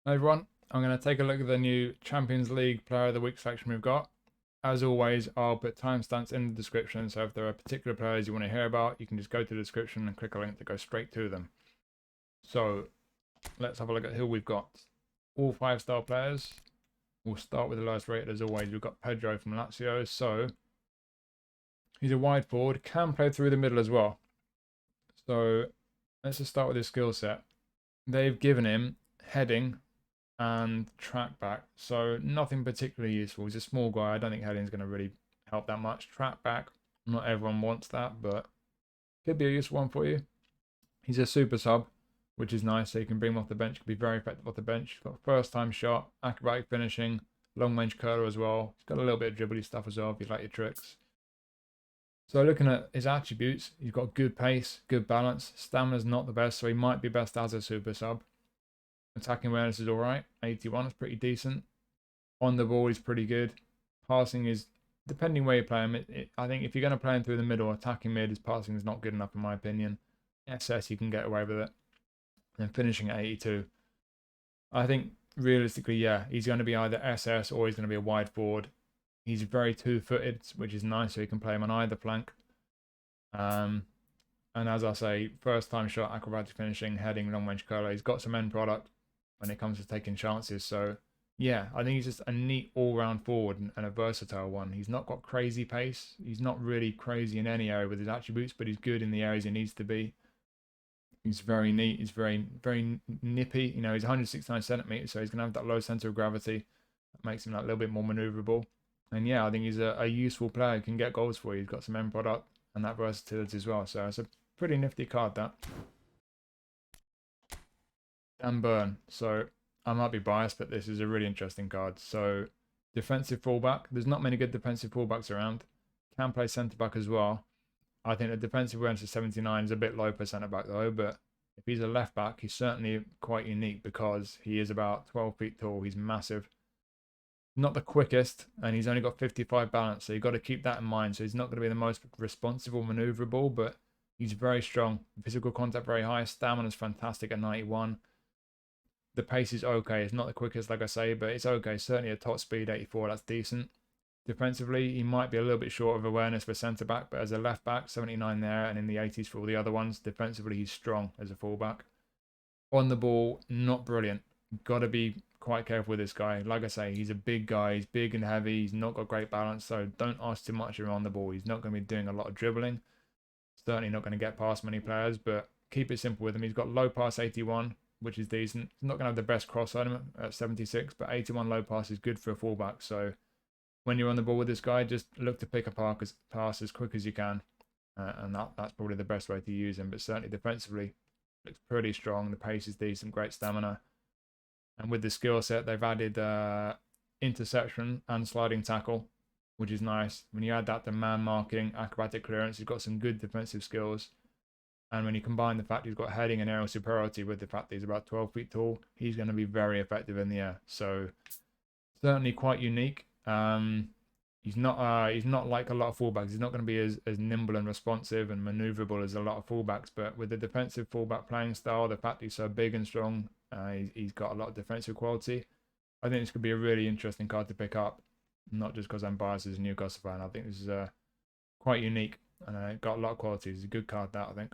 Hi everyone, I'm going to take a look at the new Champions League Player of the Week section we've got. As always, I'll put timestamps in the description, so if there are particular players you want to hear about, you can just go to the description and click a link to go straight to them. So, let's have a look at who we've got. All 5-star players. We'll start with the lowest rated as always. We've got Pedro from Lazio, so he's a wide forward, can play through the middle as well. So, let's just start with his skill set. They've given him heading and track back, so nothing particularly useful. He's a small guy. I don't think heading's going to really help that much. Track back, not everyone wants that, but could be a useful one for you. He's a super sub, which is nice, so you can bring him off the bench. Could be very effective off the bench. He's got first time shot, acrobatic finishing, long range curler as well. He's got a little bit of dribbly stuff as well if you like your tricks. So looking at his attributes, he's got good pace, good balance. Stamina's not the best, so he might be best as a super sub. Attacking awareness is alright. 81 is pretty decent. On the ball, he's pretty good. Passing is, depending where you play him, I think if you're going to play him through the middle, attacking mid, his passing is not good enough in my opinion. SS, you can get away with it. And finishing at 82. I think realistically, yeah, he's going to be either SS or he's going to be a wide forward. He's very two-footed, which is nice, so you can play him on either flank. And as I say, first time shot, acrobatic finishing, heading, long range curler. He's got some end product when it comes to taking chances. So yeah, I think he's just a neat all-round forward and a versatile one. He's not got crazy pace. He's not really crazy in any area with his attributes, but he's good in the areas he needs to be. He's very neat. He's very nippy. You know, he's 169 centimeters, so he's going to have that low center of gravity. That makes him like a little bit more maneuverable. And yeah, I think he's a useful player. He can get goals for you. He's got some end product and that versatility as well. So it's a pretty nifty card, that. And Burn. So I might be biased, but this is a really interesting card. So defensive fullback. There's not many good defensive fullbacks around. Can play centre back as well. I think the defensive awareness of 79 is a bit low for centre back though, but if he's a left back, he's certainly quite unique because he is about 12 feet tall. He's massive. Not the quickest, and he's only got 55 balance, so you've got to keep that in mind. So he's not going to be the most responsive or maneuverable, but he's very strong. Physical contact very high. Stamina is fantastic at 91. The pace is okay. It's not the quickest, like I say, but it's okay. Certainly a top speed 84. That's decent. Defensively, he might be a little bit short of awareness for centre back, but as a left back, 79 there, and in the 80s for all the other ones. Defensively, he's strong as a fullback. On the ball, not brilliant. Got to be quite careful with this guy. Like I say, he's a big guy. He's big and heavy. He's not got great balance, so don't ask too much around the ball. He's not going to be doing a lot of dribbling. Certainly not going to get past many players, but keep it simple with him. He's got low pass 81, which is decent. He's not going to have the best cross on him at 76, but 81 low pass is good for a fullback. So when you're on the ball with this guy, just look to pick a pass as quick as you can. And that's probably the best way to use him. But certainly defensively, looks pretty strong. The pace is decent, great stamina. And with the skill set, they've added interception and sliding tackle, which is nice. When you add that to man marking, acrobatic clearance, he's got some good defensive skills. And when you combine the fact he's got heading and aerial superiority with the fact that he's about 12 feet tall, he's going to be very effective in the air. So certainly quite unique. He's not like a lot of fullbacks. He's not going to be as nimble and responsive and maneuverable as a lot of fullbacks. But with the defensive fullback playing style, the fact he's so big and strong, he's got a lot of defensive quality. I think this could be a really interesting card to pick up. Not just because I'm biased as a Newcastle fan. I think this is quite unique and got a lot of quality. It's a good card, that I think.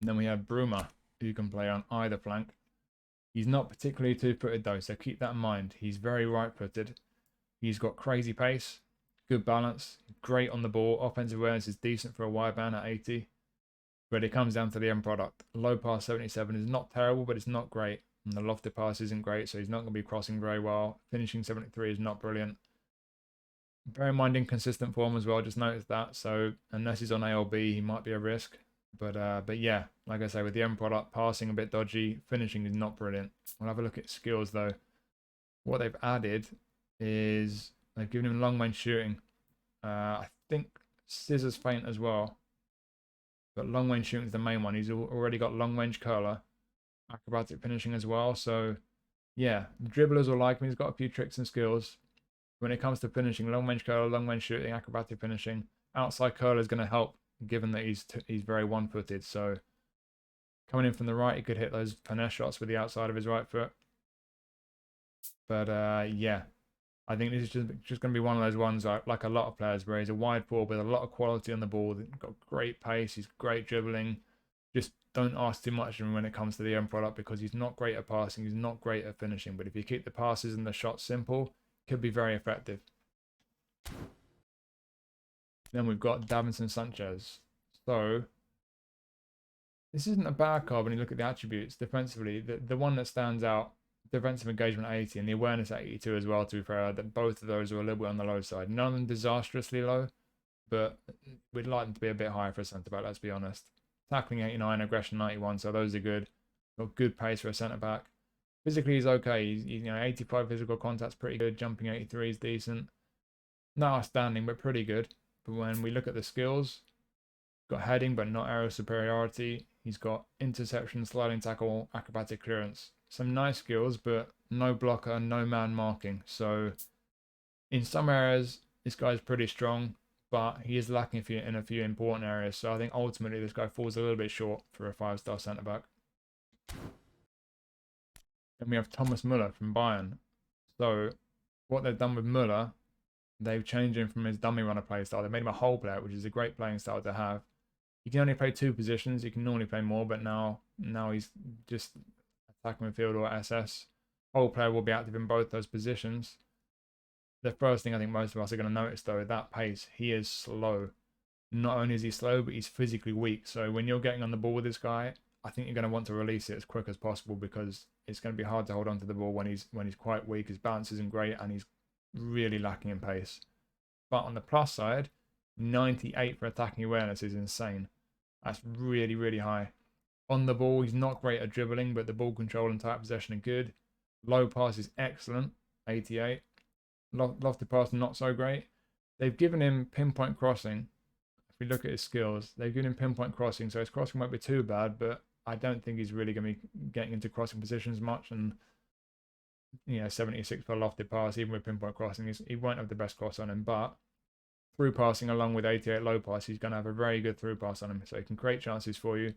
And then we have Bruma, who can play on either flank. He's not particularly two-footed though, so keep that in mind. He's very right-footed. He's got crazy pace, good balance, great on the ball. Offensive awareness is decent for a wide man at 80. But it comes down to the end product. Low pass 77 is not terrible, but it's not great. And the lofted pass isn't great, so he's not going to be crossing very well. Finishing 73 is not brilliant. Bear in mind inconsistent form as well, just notice that. So unless he's on ALB, he might be a risk. But yeah, like I say, with the end product, passing a bit dodgy, finishing is not brilliant. We'll have a look at skills though. What they've added is they've given him long range shooting. I think scissors feint as well. But long range shooting is the main one. He's already got long range curler, acrobatic finishing as well. So yeah, the dribblers will like him. He's got a few tricks and skills. When it comes to finishing, long range curler, long range shooting, acrobatic finishing, outside curler is going to help, given that he's very one-footed. So Coming in from the right, he could hit those finesse shots with the outside of his right foot. But yeah, I think this is just going to be one of those ones like a lot of players where he's a wide forward with a lot of quality on the ball. He's got great pace. He's great dribbling. Just don't ask too much of him when it comes to the end product because he's not great at passing. He's not great at finishing. But if you keep the passes and the shots simple, it could be very effective. Then we've got Davinson Sanchez. So this isn't a bad card when you look at the attributes defensively. The one that stands out, defensive engagement 80 and the awareness 82 as well, to be fair, that both of those are a little bit on the low side. None of them disastrously low, but we'd like them to be a bit higher for a centre-back, let's be honest. Tackling 89, aggression 91, so those are good. Got good pace for a centre-back. Physically, he's okay. He's 85 physical contact's pretty good. Jumping 83 is decent. Not outstanding, but pretty good. But when we look at the skills, got heading, but not aerial superiority. He's got interception, sliding tackle, acrobatic clearance. Some nice skills, but no blocker, no man marking. So in some areas, this guy's pretty strong, but he is lacking in a few important areas. So I think ultimately this guy falls a little bit short for a 5-star centre-back. Then we have Thomas Muller from Bayern. So what they've done with Muller, they've changed him from his dummy runner play style. They made him a whole player, which is a great playing style to have. You can only play 2 positions. You can normally play more, but now he's just attacking midfield or SS. Whole player will be active in both those positions. The first thing I think most of us are going to notice, though, that pace. He is slow. Not only is he slow, but he's physically weak. So when you're getting on the ball with this guy, I think you're going to want to release it as quick as possible because it's going to be hard to hold on to the ball when he's quite weak. His balance isn't great and he's really lacking in pace. But on the plus side, 98 for attacking awareness is insane. That's really, really high. On the ball, he's not great at dribbling, but the ball control and tight possession are good. Low pass is excellent, 88. Lofted pass, not so great. They've given him pinpoint crossing. If we look at his skills, they've given him pinpoint crossing, so his crossing won't be too bad, but I don't think he's really going to be getting into crossing positions much. And 76 for a lofted pass, even with pinpoint crossing, he won't have the best cross on him, but through passing along with 88 low pass, he's going to have a very good through pass on him, so he can create chances for you.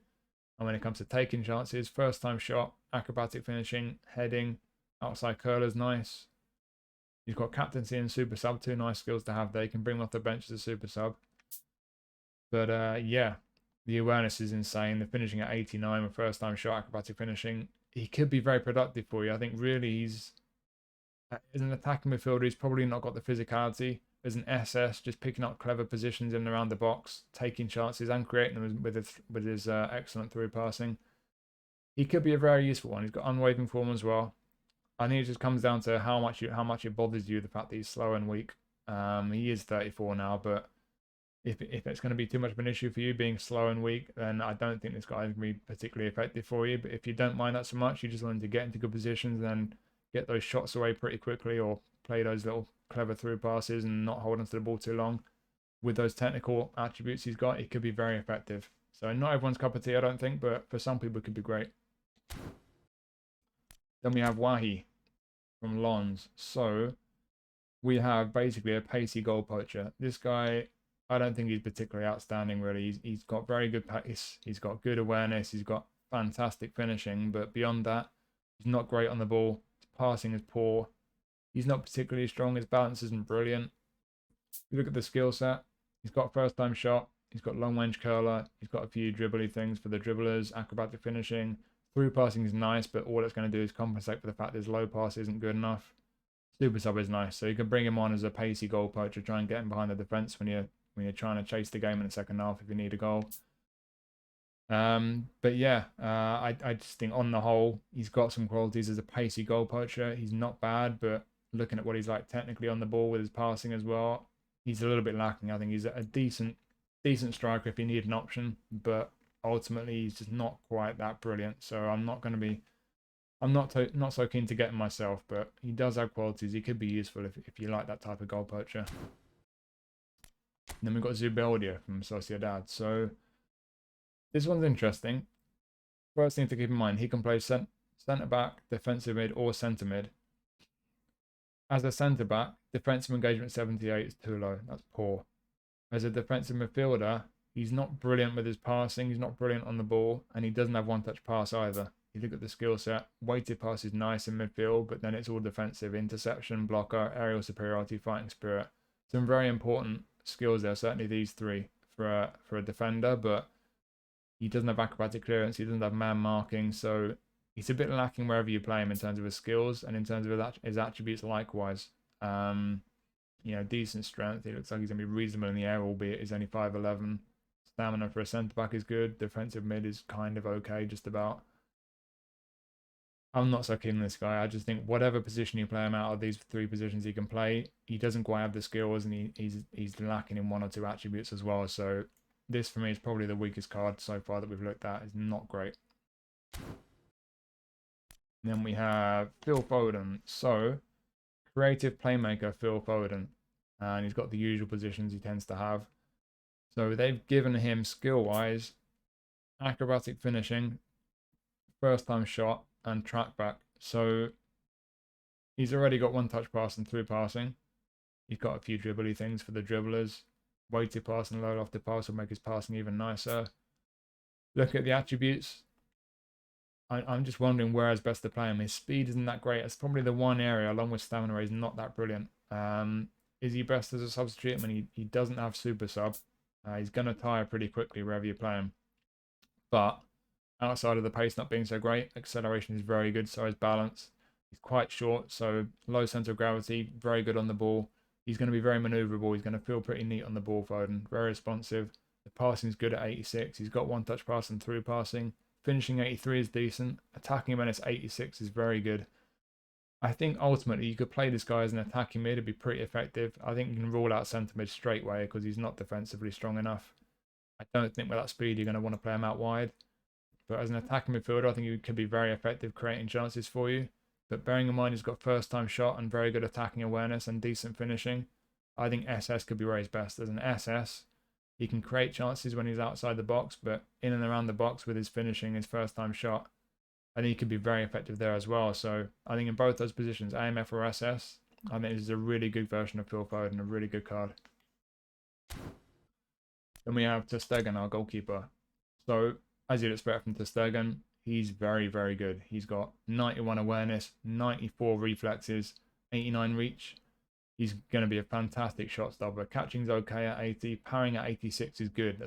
And when it comes to taking chances, first time shot, acrobatic finishing, heading, outside curler's nice. He's got captaincy and super sub, 2 nice skills to have there. You can bring him off the bench as a super sub. But yeah, the awareness is insane. The finishing at 89 with first time shot, acrobatic finishing. He could be very productive for you. I think really he's, as an attacking midfielder, he's probably not got the physicality. As an SS, just picking up clever positions in and around the box, taking chances and creating them with his excellent through passing. He could be a very useful one. He's got unwavering form as well. I think it just comes down to how much it bothers you, the fact that he's slow and weak. He is 34 now, but if it's going to be too much of an issue for you being slow and weak, then I don't think this guy is going to be particularly effective for you. But if you don't mind that so much, you just want him to get into good positions and then get those shots away pretty quickly, or play those little clever through passes and not hold onto the ball too long. With those technical attributes he's got, it could be very effective. So not everyone's cup of tea, I don't think, but for some people it could be great. Then we have Wahi from Lons. So we have basically a pacey goal poacher. This guy, I don't think he's particularly outstanding, really. He's got very good pace. He's got good awareness. He's got fantastic finishing. But beyond that, he's not great on the ball. His passing is poor. He's not particularly strong. His balance isn't brilliant. If you look at the skill set, he's got first time shot. He's got long range curler. He's got a few dribbly things for the dribblers. Acrobatic finishing. Through passing is nice, but all it's going to do is compensate for the fact his low pass isn't good enough. Super sub is nice, so you can bring him on as a pacey goal poacher. Try and get him behind the defense when you're trying to chase the game in the second half if you need a goal. But yeah, I just think on the whole he's got some qualities as a pacey goal poacher. He's not bad, but looking at what he's like technically on the ball with his passing as well, he's a little bit lacking. I think he's a decent striker if you need an option, but ultimately he's just not quite that brilliant. So I'm not so keen to get him myself, but he does have qualities. He could be useful if you like that type of goal poacher. And then we've got Zubeldia from Sociedad. So this one's interesting. First thing to keep in mind, he can play centre back, defensive mid, or centre mid. As a centre back, defensive engagement 78 is too low. That's poor. As a defensive midfielder, He's not brilliant with his passing. He's not brilliant on the ball. And he doesn't have one-touch pass either. You look at the skill set. Weighted pass is nice in midfield, but then it's all defensive. Interception, blocker, aerial superiority, fighting spirit. Some very important skills there. Certainly these three for a defender, but he doesn't have acrobatic clearance. He doesn't have man marking. So he's a bit lacking wherever you play him in terms of his skills and in terms of his attributes likewise. Decent strength. He looks like he's going to be reasonable in the air, albeit he's only 5'11". Stamina for a centre-back is good. Defensive mid is kind of okay, just about. I'm not so keen on this guy. I just think whatever position you play him out of these three positions he can play, he doesn't quite have the skills, and he's lacking in one or two attributes as well. So this, for me, is probably the weakest card so far that we've looked at. It's not great. And then we have Phil Foden. So, creative playmaker Phil Foden. And he's got the usual positions he tends to have. So they've given him skill-wise, acrobatic finishing, first-time shot, and track back. So he's already got one-touch pass and through passing. He's got a few dribbly things for the dribblers. Weighted pass and low lofted pass will make his passing even nicer. Look at the attributes. I'm just wondering where is best to play him. His speed isn't that great. It's probably the one area, along with stamina, is not that brilliant. Is he best as a substitute? I mean, he doesn't have super sub. He's going to tire pretty quickly wherever you play him. But outside of the pace not being so great, acceleration is very good, so is balance. He's quite short, so low centre of gravity, very good on the ball. He's going to be very manoeuvrable. He's going to feel pretty neat on the ball, Foden. Very responsive. The passing is good at 86. He's got one-touch pass and through passing. Finishing 83 is decent. Attacking menace 86 is very good. I think ultimately you could play this guy as an attacking mid. It'd be pretty effective. I think you can rule out centre mid straight away because he's not defensively strong enough. I don't think with that speed you're going to want to play him out wide. But as an attacking midfielder, I think he could be very effective creating chances for you. But bearing in mind he's got first-time shot and very good attacking awareness and decent finishing, I think SS could be where he's best. As an SS, he can create chances when he's outside the box, but in and around the box with his finishing, his first-time shot, I think he could be very effective there as well. So I think in both those positions, AMF or SS, I think this is a really good version of Phil Foden, a really good card. Then we have ter Stegen, our goalkeeper. So as you'd expect from ter Stegen, he's very, very good. He's got 91 awareness, 94 reflexes, 89 reach. He's going to be a fantastic shot stopper. Catching's okay at 80. Parrying at 86 is good.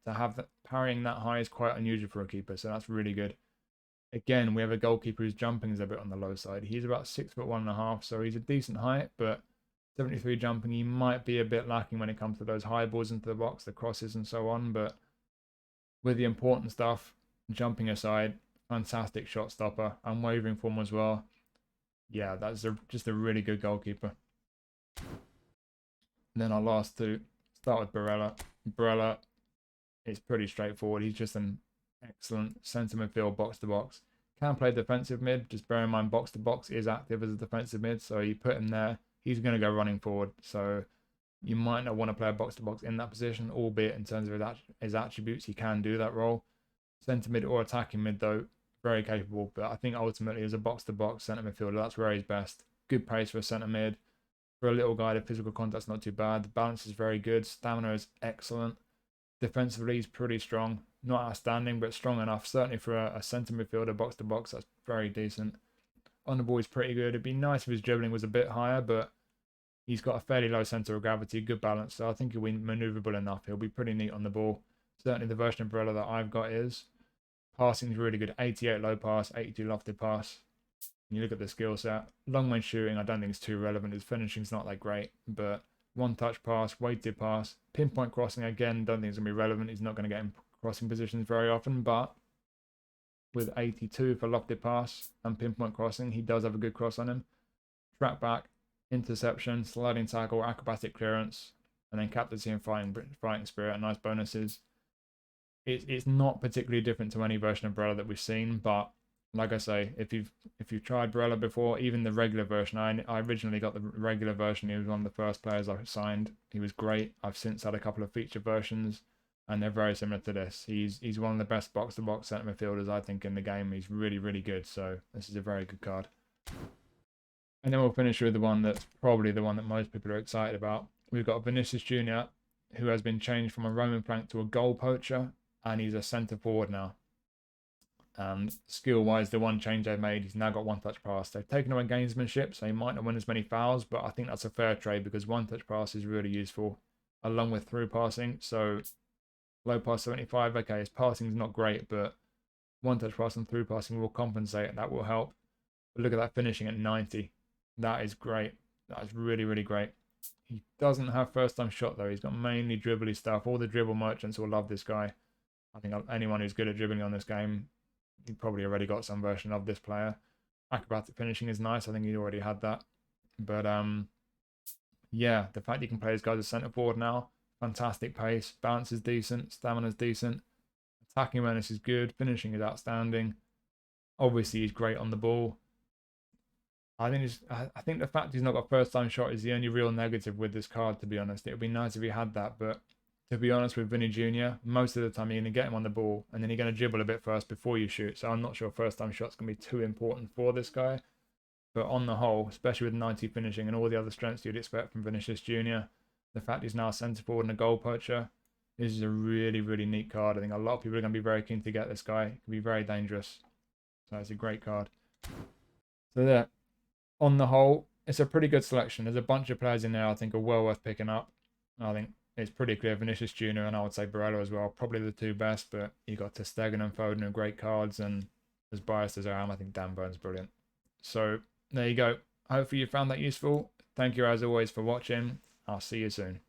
To have that parrying that high is quite unusual for a keeper, so that's really good. Again, we have a goalkeeper whose jumping is a bit on the low side. He's about 6'1.5", so he's a decent height, but 73 jumping, he might be a bit lacking when it comes to those high balls into the box, the crosses and so on. But with the important stuff, jumping aside, fantastic shot stopper, unwavering form as well. Yeah, that's just a really good goalkeeper. And then our last two, start with Barella. Barella is pretty straightforward. He's just an excellent centre midfield, box to box. Can play defensive mid. Just bear in mind, box to box is active as a defensive mid. So you put him there, he's going to go running forward. So you might not want to play a box to box in that position, albeit in terms of his attributes, he can do that role. Centre mid or attacking mid, though, very capable. But I think ultimately, as a box to box centre midfielder, that's where he's best. Good pace for a centre mid. For a little guy, the physical contact's not too bad. The balance is very good. Stamina is excellent. Defensively, he's pretty strong. Not outstanding, but strong enough. Certainly for a centre midfielder, box to box, that's very decent. On the ball, he's pretty good. It'd be nice if his dribbling was a bit higher, but he's got a fairly low centre of gravity, good balance. So I think he'll be manoeuvrable enough. He'll be pretty neat on the ball. Certainly the version of Barella that I've got is. Passing is really good. 88 low pass, 82 lofted pass. And you look at the skill set. Long range shooting, I don't think it's too relevant. His finishing's not that great, but one touch pass, weighted pass, pinpoint crossing, again, don't think it's going to be relevant. He's not going to get in crossing positions very often, but with 82 for lofted pass and pinpoint crossing, he does have a good cross on him. Track back, interception, sliding tackle, acrobatic clearance, and then captaincy and fighting spirit, nice bonuses. It's not particularly different to any version of Barella that we've seen, but like I say, if you've tried Barella before, even the regular version, I originally got the regular version. He was one of the first players I signed. He was great. I've since had a couple of feature versions, and they're very similar to this. He's one of the best box-to-box centre midfielders, I think, in the game. He's really, really good, so this is a very good card. And then we'll finish with the one that's probably the one that most people are excited about. We've got Vinicius Junior. who has been changed from a roaming flank to a goal poacher, and he's a centre forward now. Skill wise, the one change they've made, he's now got one touch pass. They've taken away gamesmanship, so he might not win as many fouls, but I think that's a fair trade because one touch pass is really useful along with through passing. So low pass 75, okay, his passing is not great, but one touch pass and through passing will compensate. That will help. But look at that finishing at 90. That is great. That is really, really great. He doesn't have first time shot though. He's got mainly dribbly stuff. All the dribble merchants will love this guy. I think anyone who's good at dribbling on this game, you probably already got some version of this player. Acrobatic finishing is nice. I think he already had that. But yeah, the fact you can play this guy as a centre forward now, fantastic pace, balance is decent, stamina is decent, attacking awareness is good, finishing is outstanding. Obviously, he's great on the ball. I think the fact he's not got first time shot is the only real negative with this card, to be honest. It would be nice if he had that, but to be honest with Vinny Junior, most of the time you're going to get him on the ball and then you're going to dribble a bit first before you shoot. So I'm not sure first time shot's going to be too important for this guy. But on the whole, especially with 90 finishing and all the other strengths you'd expect from Vinicius Junior, the fact he's now a centre forward and a goal poacher, this is a really, really neat card. I think a lot of people are going to be very keen to get this guy. It can be very dangerous. So it's a great card. So there, on the whole, it's a pretty good selection. There's a bunch of players in there I think are well worth picking up. I think it's pretty clear Vinicius Junior and I would say Barella as well, probably the two best, but you got to Stegen and Foden are great cards, and as biased as I am, I think Dan Burn's brilliant. So there you go. Hopefully you found that useful. Thank you as always for watching. I'll see you soon.